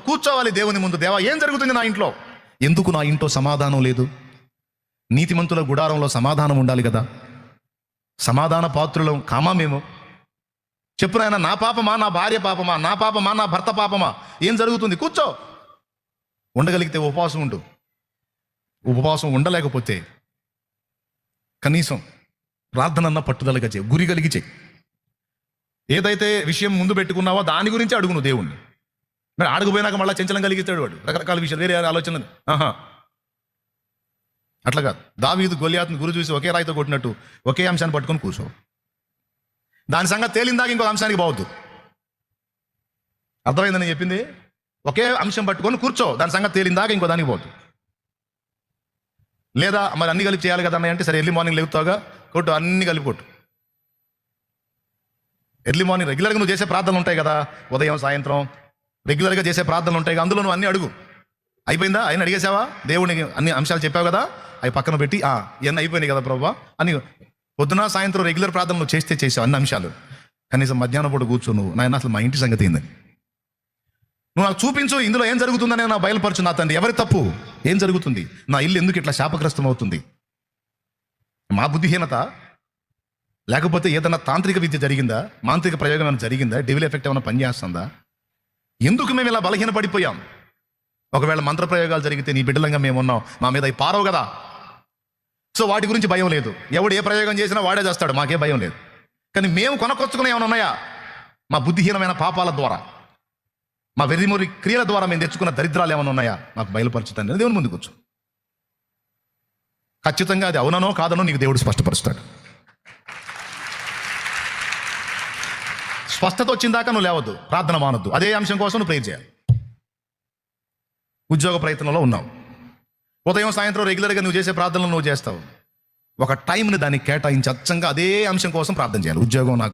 కూర్చోవాలి దేవుని ముందు. దేవా, ఏం జరుగుతుంది నా ఇంట్లో? ఎందుకు నా ఇంట్లో సమాధానం లేదు? నీతిమంతుల గుడారంలో సమాధానం ఉండాలి కదా. సమాధాన పాత్రులం కామా మేము? చెప్పు నాయన, నా పాపమా, నా భార్య పాపమా, నా పాపమా, నా భర్త పాపమా? ఏం జరుగుతుంది? కూర్చో. ఉండగలిగితే ఉపవాసం ఉండు. ఉపవాసం ఉండలేకపోతే కనీసం ప్రార్థనన్న పట్టుదలగా చేయి, గురి కలిగి చేయి. ఏదైతే విషయం ముందు పెట్టుకున్నావో దాని గురించి అడుగును దేవుణ్ణి. మరి అడుగుపోయినాక మళ్ళీ చెంచలం కలిగిస్తాడు వాడు, రకరకాల విషయాలు, వేరే ఆలోచనలు. అట్లా కాదు. దావీదు గొలియాతుని గురి చూసి ఒకే రాయితో కొట్టినట్టు ఒకే అంశాన్ని పట్టుకొని కూర్చో. దాని సంగతి తేలిందాక ఇంకో అంశానికి పోవద్దు. అర్థమైందని చెప్పింది. ఒకే అంశం పట్టుకొని కూర్చో, దాని సంగతి తేలిందాక ఇంకో దానికి పోవద్దు. లేదా మరి అన్ని కలిపి చేయాలి కదా అన్నయ్య అంటే, సరే ఎర్లీ మార్నింగ్ లేవుతావుగా, కొట్టు, అన్ని కలిపి కొట్టు. ఎర్లీ మార్నింగ్ రెగ్యులర్గా నువ్వు చేసే ప్రార్థనలు ఉంటాయి కదా, ఉదయం సాయంత్రం రెగ్యులర్గా చేసే ప్రార్థనలు ఉంటాయి కదా, అందులో నువ్వు అన్ని అడుగు. అయిపోయిందా? ఆయన అడిగేసావా? దేవునికి అన్ని అంశాలు చెప్పావు కదా, అవి పక్కన పెట్టి ఇవన్నీ అయిపోయినాయి కదా ప్రభా అని పొద్దున సాయంత్రం రెగ్యులర్ ప్రార్థన నువ్వు చేసావు అన్ని అంశాలు. కనీసం మధ్యాహ్నం పూట కూర్చో నువ్వు, నాయన అసలు మా ఇంటి సంగతి ఏందని నువ్వు నాకు చూపించు, ఇందులో ఏం జరుగుతుందని నా బయలుపరచు. నా తండ్రి, ఎవరి తప్పు? ఏం జరుగుతుంది? నా ఇల్లు ఎందుకు ఇట్లా శాపగ్రస్తం అవుతుంది? మా బుద్ధిహీనత, లేకపోతే ఏదైనా తాంత్రిక విద్య జరిగిందా, మాంత్రిక ప్రయోగం ఏమైనా జరిగిందా, డెవిల్ ఎఫెక్ట్ ఏమైనా పనిచేస్తుందా? ఎందుకు మేము ఇలా బలహీన పడిపోయాం? ఒకవేళ మంత్ర ప్రయోగాలు జరిగితే నీ బిడ్డలంగా మేము ఉన్నాం, మా మీద అవి పారవు కదా. సో వాటి గురించి భయం లేదు. ఎవడు ఏ ప్రయోగం చేసినా వాడే చేస్తాడు, మాకే భయం లేదు. కానీ మేము కొనకొచ్చుకునే ఏమైనా ఉన్నాయా? మా బుద్ధిహీనమైన పాపాల ద్వారా, మా వెర్రిమొరి క్రియల ద్వారా మేము తెచ్చుకున్న దరిద్రాలు ఏమైనా ఉన్నాయా? మాకు బయలుపరచుతాను. దేవుని ముందుకు వచ్చు. ఖచ్చితంగా అది అవుననో కాదనో నీకు దేవుడు స్పష్టపరుస్తాడు. స్పష్టత వచ్చిందాక నువ్వు లేవద్దు, ప్రార్థన మానొద్దు. అదే అంశం కోసం నువ్వు ప్రేర్ చేయాలి. ఉద్యోగ ప్రయత్నంలో ఉన్నావు, ఉదయం సాయంత్రం రెగ్యులర్గా నువ్వు చేసే ప్రార్థనలు నువ్వు చేస్తావు. ఒక టైంని దానికి కేటాయించి అచ్చంగా అదే అంశం కోసం ప్రార్థన చేయాలి. ఉద్యోగం నాకు